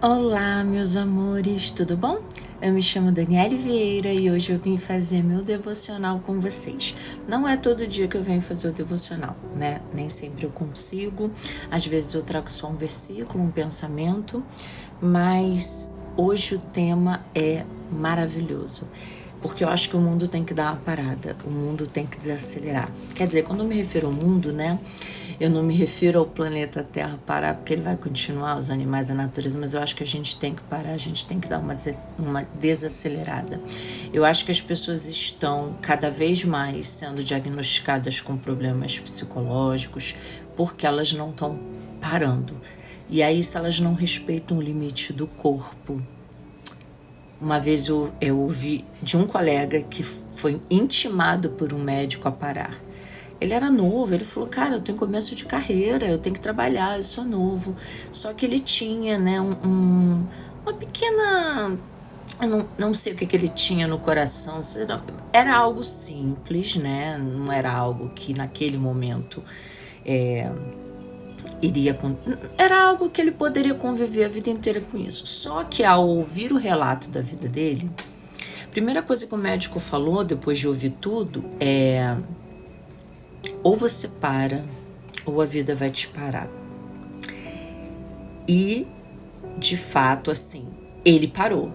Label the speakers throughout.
Speaker 1: Olá, meus amores, tudo bom? Eu me chamo Daniele Vieira e hoje eu vim fazer meu devocional com vocês. Não é todo dia que eu venho fazer o devocional, né? Nem sempre eu consigo. Às vezes eu trago só um versículo, um pensamento, mas hoje o tema é maravilhoso. Porque eu acho que o mundo tem que dar uma parada, o mundo tem que desacelerar. Quer dizer, quando eu me refiro ao mundo, né? Eu não me refiro ao planeta Terra parar, porque ele vai continuar, os animais, a natureza, mas eu acho que a gente tem que parar, a gente tem que dar uma desacelerada. Eu acho que as pessoas estão cada vez mais sendo diagnosticadas com problemas psicológicos porque elas não estão parando. E aí, se elas não respeitam o limite do corpo. Uma vez eu ouvi de um colega que foi intimado por um médico a parar. Ele era novo, ele falou, cara, eu tenho começo de carreira, eu tenho que trabalhar, eu sou novo. Só que ele tinha, né, uma pequena... Eu não sei o que ele tinha no coração, era algo simples, né, não era algo que naquele momento era algo que ele poderia conviver a vida inteira com isso. Só que ao ouvir o relato da vida dele, a primeira coisa que o médico falou, depois de ouvir tudo, é: ou você para, ou a vida vai te parar. E, de fato, assim, ele parou,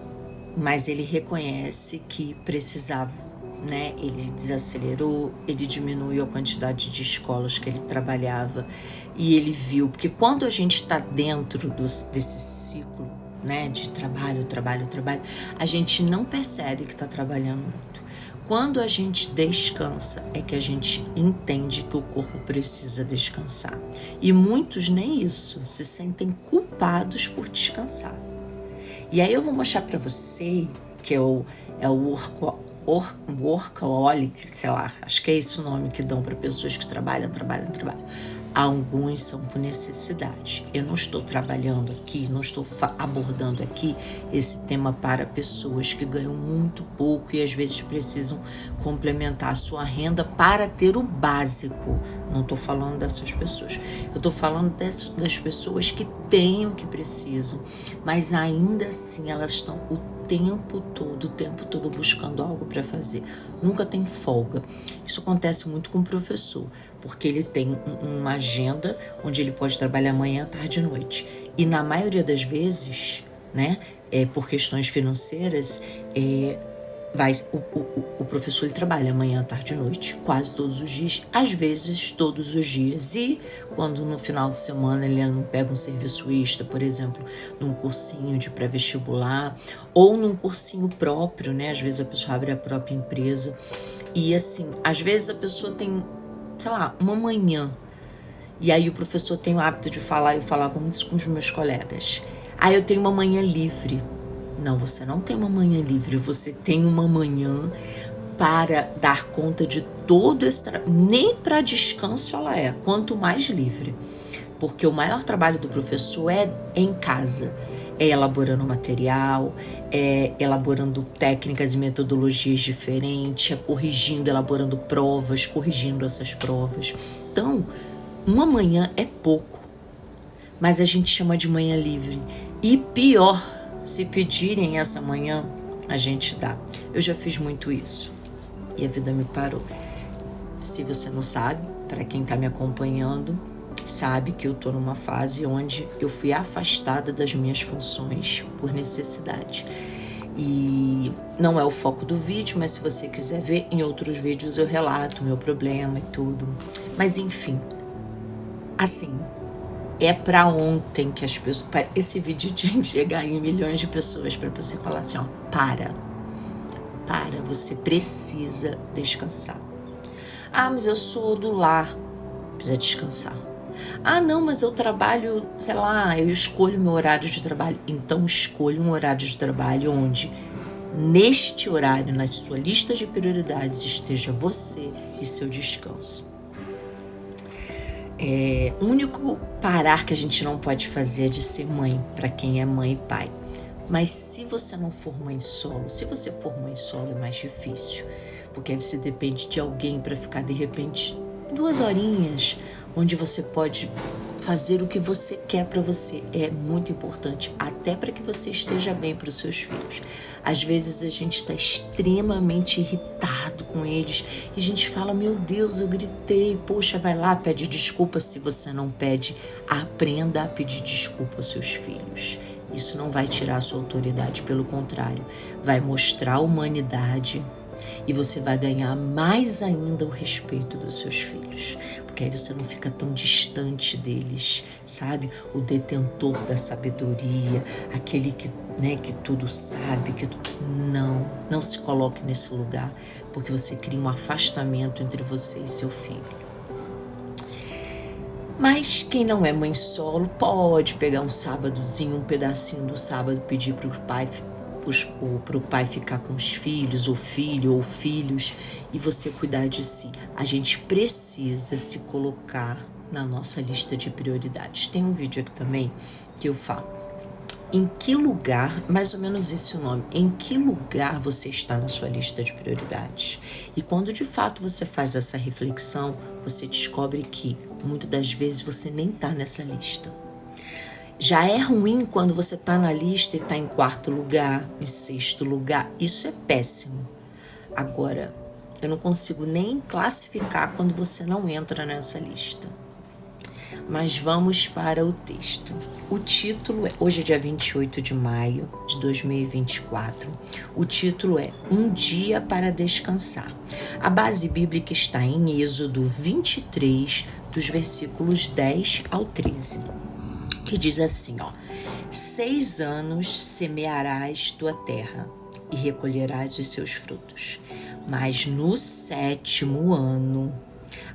Speaker 1: mas ele reconhece que precisava, né? Ele desacelerou, ele diminuiu a quantidade de escolas que ele trabalhava e ele viu, porque quando a gente está dentro desse ciclo, né, de trabalho, a gente não percebe que está trabalhando muito. Quando a gente descansa, é que a gente entende que o corpo precisa descansar. E muitos nem isso, se sentem culpados por descansar. E aí eu vou mostrar para você, que é o workaholic, sei lá, acho que é esse o nome que dão para pessoas que trabalham. Alguns são por necessidade. Eu não estou trabalhando aqui, não estou abordando aqui esse tema para pessoas que ganham muito pouco e às vezes precisam complementar a sua renda para ter o básico. Não estou falando dessas pessoas. Eu estou falando das pessoas que têm o que precisam, mas ainda assim elas estão o tempo todo buscando algo para fazer. Nunca tem folga. Isso acontece muito com o professor, porque ele tem uma agenda onde ele pode trabalhar manhã, tarde e noite. E na maioria das vezes, né, por questões financeiras, o professor ele trabalha manhã, tarde e noite, quase todos os dias, às vezes todos os dias. E quando no final de semana ele não pega um serviço extra, por exemplo, num cursinho de pré-vestibular ou num cursinho próprio, né? Às vezes a pessoa abre a própria empresa. E assim, às vezes a pessoa tem, sei lá, uma manhã. E aí o professor tem o hábito de falar, eu falava muito isso com os meus colegas. Eu tenho uma manhã livre. Não, você não tem uma manhã livre, você tem uma manhã para dar conta de todo esse trabalho. Nem para descanso ela é, quanto mais livre. Porque o maior trabalho do professor é em casa. É elaborando material, é elaborando técnicas e metodologias diferentes, é corrigindo, elaborando provas, corrigindo essas provas. Então, uma manhã é pouco, mas a gente chama de manhã livre. E pior, se pedirem essa manhã, a gente dá. Eu já fiz muito isso e a vida me parou. Se você não sabe, para quem tá me acompanhando, sabe que eu tô numa fase onde eu fui afastada das minhas funções por necessidade. E não é o foco do vídeo, mas se você quiser ver, em outros vídeos eu relato o meu problema e tudo. Mas enfim, assim, é pra ontem que as pessoas... Esse vídeo tinha que chegar em milhões de pessoas pra você falar assim, ó, para, você precisa descansar. Mas eu sou do lar, precisa descansar. Não, mas eu trabalho, sei lá, eu escolho meu horário de trabalho. Então escolha um horário de trabalho onde, neste horário, na sua lista de prioridades, esteja você e seu descanso. O único parar que a gente não pode fazer é de ser mãe, para quem é mãe e pai. Mas se você não for mãe solo, se você for mãe solo é mais difícil, porque aí você depende de alguém para ficar de repente 2 horinhas, onde você pode fazer o que você quer para você é muito importante, até para que você esteja bem para os seus filhos. Às vezes a gente está extremamente irritado com eles e a gente fala, meu Deus, eu gritei. Poxa, vai lá, pede desculpa. Se você não pede, aprenda a pedir desculpa aos seus filhos. Isso não vai tirar a sua autoridade, pelo contrário, vai mostrar humanidade e você vai ganhar mais ainda o respeito dos seus filhos, porque aí você não fica tão distante deles, sabe? O detentor da sabedoria, aquele que tudo sabe, não se coloque nesse lugar, porque você cria um afastamento entre você e seu filho. Mas quem não é mãe solo pode pegar um sábadozinho, um pedacinho do sábado, pedir para o pai ficar com os filhos, ou filho, ou filhos, e você cuidar de si. A gente precisa se colocar na nossa lista de prioridades. Tem um vídeo aqui também que eu falo em que lugar, mais ou menos esse é o nome, em que lugar você está na sua lista de prioridades. E quando de fato você faz essa reflexão, você descobre que muitas das vezes você nem está nessa lista. Já é ruim quando você está na lista e está em 4º lugar, em 6º lugar. Isso é péssimo. Agora, eu não consigo nem classificar quando você não entra nessa lista. Mas vamos para o texto. O título é, hoje é dia 28 de maio de 2024. O título é Um Dia para Descansar. A base bíblica está em Êxodo 23, dos versículos 10 ao 13. Que diz assim, 6 anos semearás tua terra e recolherás os seus frutos. Mas no 7º ano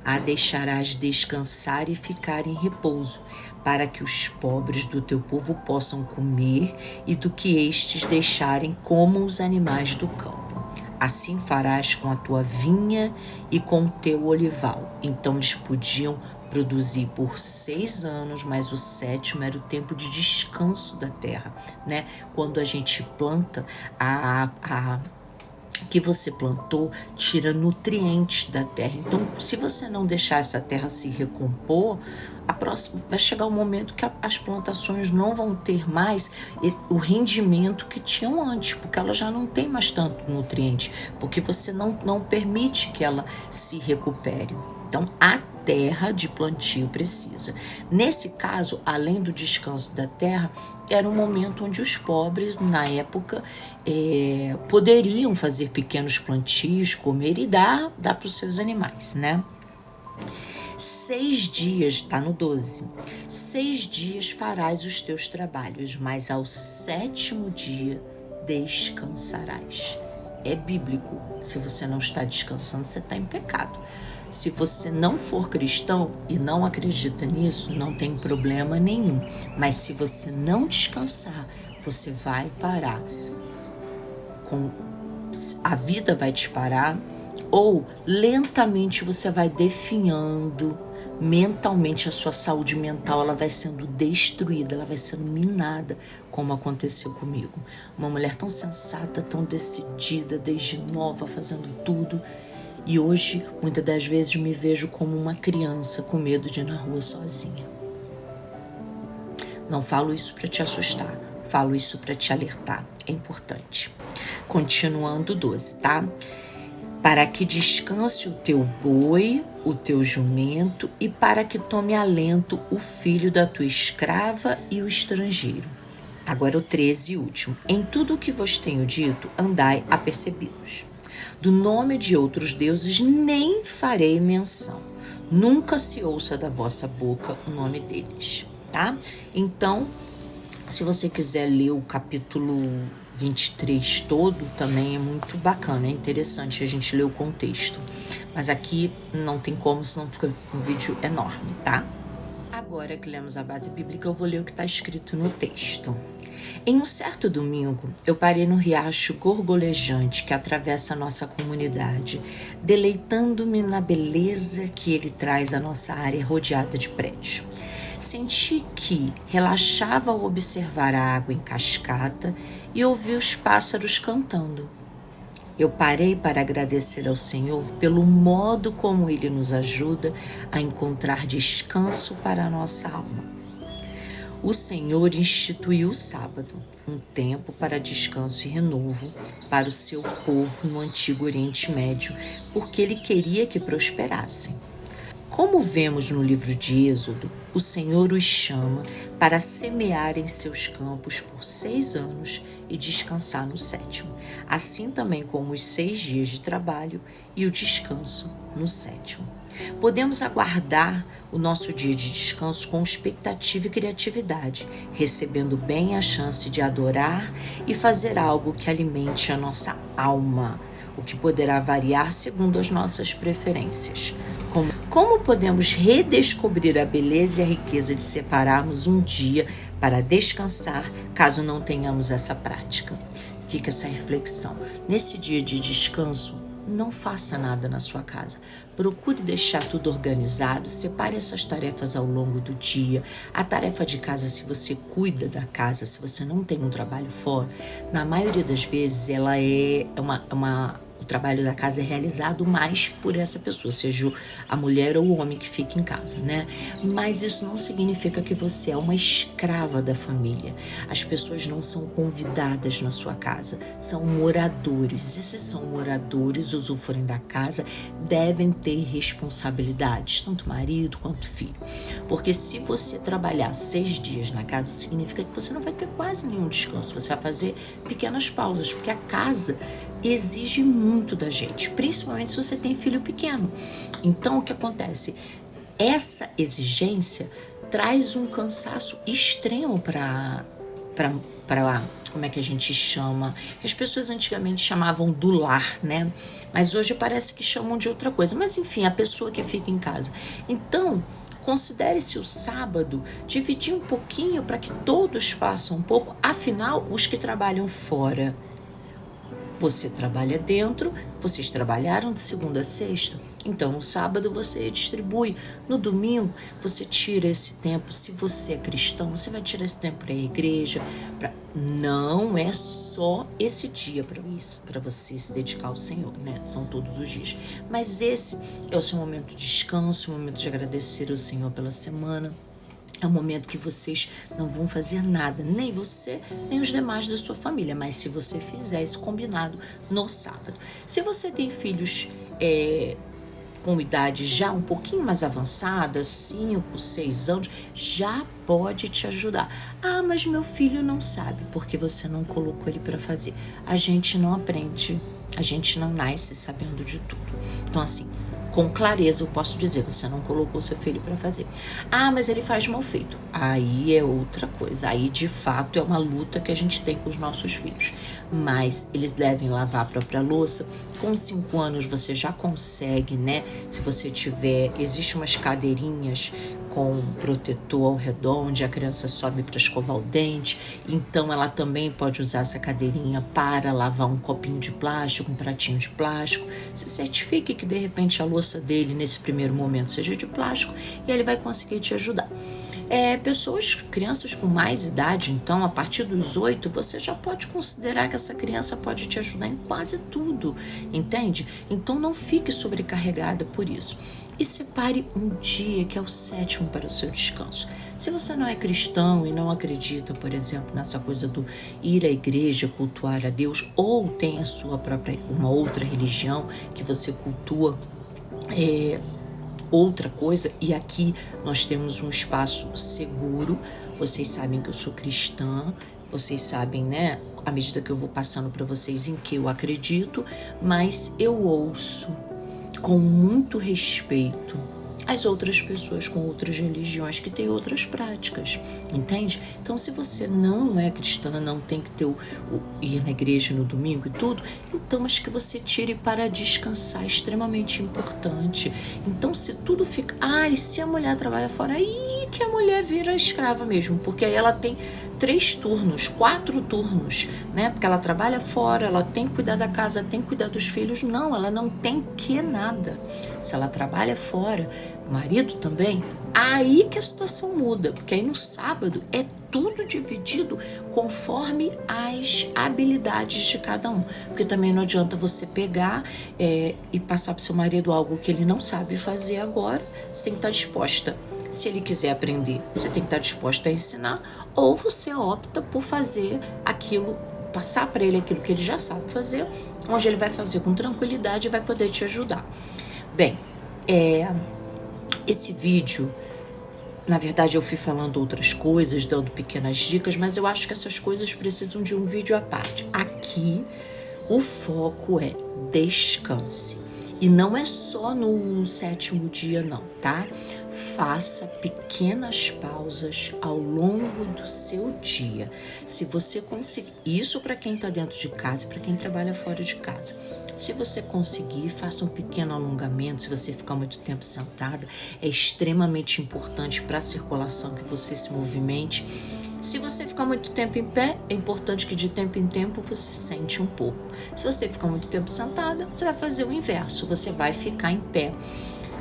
Speaker 1: a deixarás descansar e ficar em repouso, para que os pobres do teu povo possam comer e do que estes deixarem comam os animais do campo. Assim farás com a tua vinha e com o teu olival. Então eles podiam produzir por 6 anos, mas o 7º era o tempo de descanso da terra, né? Quando a gente planta, o que você plantou tira nutrientes da terra. Então, se você não deixar essa terra se recompor, vai chegar um momento que as plantações não vão ter mais o rendimento que tinham antes, porque ela já não tem mais tanto nutriente, porque você não permite que ela se recupere. Então, a terra de plantio precisa. Nesse caso, além do descanso da terra, era um momento onde os pobres, na época, poderiam fazer pequenos plantios, comer e dar para os seus animais, né? 6 dias, está no 12, 6 dias farás os teus trabalhos, mas ao 7º dia descansarás. É bíblico. Se você não está descansando, você está em pecado. Se você não for cristão e não acredita nisso, não tem problema nenhum. Mas se você não descansar, você vai parar. A vida vai te parar, ou lentamente você vai definhando mentalmente. A sua saúde mental ela vai sendo destruída, ela vai sendo minada, como aconteceu comigo. Uma mulher tão sensata, tão decidida, desde nova, fazendo tudo. E hoje, muitas das vezes, me vejo como uma criança com medo de ir na rua sozinha. Não falo isso para te assustar, falo isso para te alertar. É importante. Continuando 12, tá? Para que descanse o teu boi, o teu jumento, e para que tome alento o filho da tua escrava e o estrangeiro. Agora o 13 e último. Em tudo o que vos tenho dito, andai apercebidos. Do nome de outros deuses nem farei menção. Nunca se ouça da vossa boca o nome deles, tá? Então, se você quiser ler o capítulo 23 todo, também é muito bacana, é interessante a gente ler o contexto. Mas aqui não tem como, senão fica um vídeo enorme, tá? Agora que lemos a base bíblica, eu vou ler o que está escrito no texto. Em um certo domingo, eu parei no riacho gorgolejante que atravessa a nossa comunidade, deleitando-me na beleza que ele traz à nossa área rodeada de prédios. Senti que relaxava ao observar a água em cascata e ouvi os pássaros cantando. Eu parei para agradecer ao Senhor pelo modo como Ele nos ajuda a encontrar descanso para a nossa alma. O Senhor instituiu o sábado, um tempo para descanso e renovo para o seu povo no antigo Oriente Médio, porque ele queria que prosperassem. Como vemos no livro de Êxodo, o Senhor os chama para semear em seus campos por 6 anos e descansar no 7º, assim também como os 6 dias de trabalho e o descanso no 7º. Podemos aguardar o nosso dia de descanso com expectativa e criatividade, recebendo bem a chance de adorar e fazer algo que alimente a nossa alma, o que poderá variar segundo as nossas preferências. Como podemos redescobrir a beleza e a riqueza de separarmos um dia para descansar, caso não tenhamos essa prática? Fica essa reflexão. Nesse dia de descanso, não faça nada na sua casa. Procure deixar tudo organizado, separe essas tarefas ao longo do dia. A tarefa de casa, se você cuida da casa, se você não tem um trabalho fora, na maioria das vezes ela o trabalho da casa é realizado mais por essa pessoa, seja a mulher ou o homem que fica em casa, né? Mas isso não significa que você é uma escrava da família. As pessoas não são convidadas na sua casa, são moradores. E se são moradores, usufruem da casa, devem ter responsabilidades, tanto marido quanto filho. Porque se você trabalhar 6 dias na casa, significa que você não vai ter quase nenhum descanso. Você vai fazer pequenas pausas, porque a casa exige muito da gente, principalmente se você tem filho pequeno. Então, o que acontece? Essa exigência traz um cansaço extremo para como é que a gente chama? As pessoas antigamente chamavam do lar, né? Mas hoje parece que chamam de outra coisa. Mas enfim, a pessoa que fica em casa. Então, considere-se o sábado, dividir um pouquinho para que todos façam um pouco. Afinal, os que trabalham fora, você trabalha dentro, vocês trabalharam de segunda a sexta, então no sábado você distribui, no domingo você tira esse tempo. Se você é cristão, você vai tirar esse tempo para a igreja. Não é só esse dia para você se dedicar ao Senhor, né? São todos os dias. Mas esse é o seu momento de descanso, o momento de agradecer ao Senhor pela semana. É um momento que vocês não vão fazer nada, nem você, nem os demais da sua família. Mas se você fizer esse combinado no sábado. Se você tem filhos com idade já um pouquinho mais avançada, 5, 6 anos, já pode te ajudar. Ah, mas meu filho não sabe, porque você não colocou ele para fazer. A gente não aprende, a gente não nasce sabendo de tudo. Então, assim, com clareza eu posso dizer, você não colocou seu filho para fazer. Ah, mas ele faz mal feito. Aí é outra coisa. Aí, de fato, é uma luta que a gente tem com os nossos filhos. Mas eles devem lavar a própria louça. Com 5 anos você já consegue, né? Se você tiver, existe umas cadeirinhas com protetor ao redor, onde a criança sobe para escovar o dente. Então, ela também pode usar essa cadeirinha para lavar um copinho de plástico, um pratinho de plástico. Se certifique que, de repente, a louça dele, nesse primeiro momento, seja de plástico e ele vai conseguir te ajudar. Crianças com mais idade, então, a partir dos 8, você já pode considerar que essa criança pode te ajudar em quase tudo, entende? Então, não fique sobrecarregada por isso. E separe um dia, que é o 7º, para o seu descanso. Se você não é cristão e não acredita, por exemplo, nessa coisa do ir à igreja, cultuar a Deus, ou tem a sua própria, uma outra religião que você cultua, outra coisa, e aqui nós temos um espaço seguro. Vocês sabem que eu sou cristã, vocês sabem, né, à medida que eu vou passando para vocês em que eu acredito, mas eu ouço com muito respeito as outras pessoas com outras religiões que têm outras práticas, entende? Então, se você não é cristã, não tem que ter ir na igreja no domingo e tudo, então, mas que você tire para descansar, é extremamente importante. Então, se tudo fica... e se a mulher trabalha fora, aí que a mulher vira escrava mesmo, porque aí ela tem 3 turnos, 4 turnos, né? Porque ela trabalha fora, ela tem que cuidar da casa, tem que cuidar dos filhos. Não, ela não tem que nada. Se ela trabalha fora, marido também, aí que a situação muda, porque aí no sábado é tudo dividido conforme as habilidades de cada um. Porque também não adianta você pegar e passar para o seu marido algo que ele não sabe fazer agora. Você tem que estar disposta Se ele quiser aprender, você tem que estar disposta a ensinar, ou você opta por fazer aquilo, passar para ele aquilo que ele já sabe fazer, onde ele vai fazer com tranquilidade e vai poder te ajudar. Bem, esse vídeo, na verdade eu fui falando outras coisas, dando pequenas dicas, mas eu acho que essas coisas precisam de um vídeo à parte. Aqui o foco é descanse. E não é só no 7º dia não, tá? Faça pequenas pausas ao longo do seu dia. Se você conseguir, isso para quem está dentro de casa e para quem trabalha fora de casa. Se você conseguir, faça um pequeno alongamento. Se você ficar muito tempo sentada, é extremamente importante para a circulação que você se movimente. Se você ficar muito tempo em pé, é importante que de tempo em tempo você sente um pouco. Se você ficar muito tempo sentada, você vai fazer o inverso, você vai ficar em pé.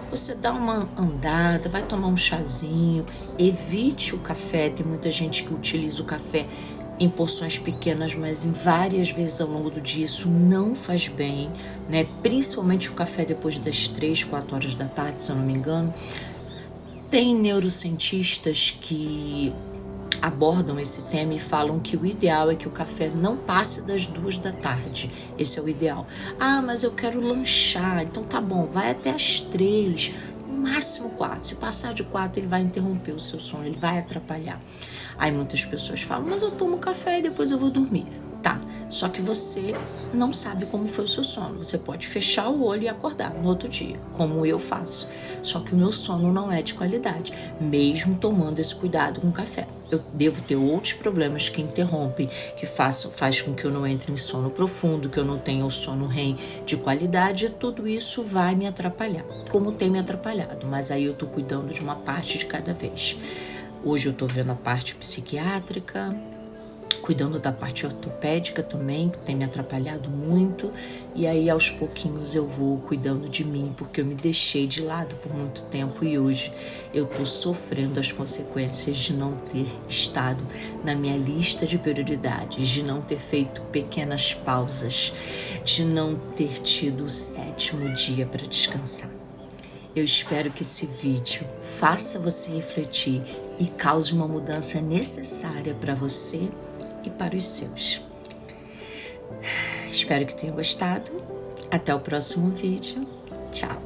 Speaker 1: Você dá uma andada, vai tomar um chazinho, evite o café. Tem muita gente que utiliza o café em porções pequenas, mas em várias vezes ao longo do dia. Isso não faz bem, né? Principalmente o café depois das 3, 4 horas da tarde, se eu não me engano. Tem neurocientistas que abordam esse tema e falam que o ideal é que o café não passe das 2 da tarde. Esse é o ideal. Ah, mas eu quero lanchar. Então tá bom, vai até as 3, no máximo 4. Se passar de 4, ele vai interromper o seu sono, ele vai atrapalhar. Aí muitas pessoas falam, mas eu tomo café e depois eu vou dormir. Tá, só que você não sabe como foi o seu sono. Você pode fechar o olho e acordar no outro dia, como eu faço. Só que o meu sono não é de qualidade, mesmo tomando esse cuidado com o café. Eu devo ter outros problemas que interrompem, que faz com que eu não entre em sono profundo, que eu não tenha o sono REM de qualidade, e tudo isso vai me atrapalhar, como tem me atrapalhado. Mas aí eu tô cuidando de uma parte de cada vez. Hoje eu tô vendo a parte psiquiátrica, cuidando da parte ortopédica também, que tem me atrapalhado muito, e aí aos pouquinhos eu vou cuidando de mim, porque eu me deixei de lado por muito tempo e hoje eu tô sofrendo as consequências de não ter estado na minha lista de prioridades, de não ter feito pequenas pausas, de não ter tido o 7º dia para descansar. Eu espero que esse vídeo faça você refletir e cause uma mudança necessária para você e para os seus. Espero que tenha gostado. Até o próximo vídeo. Tchau!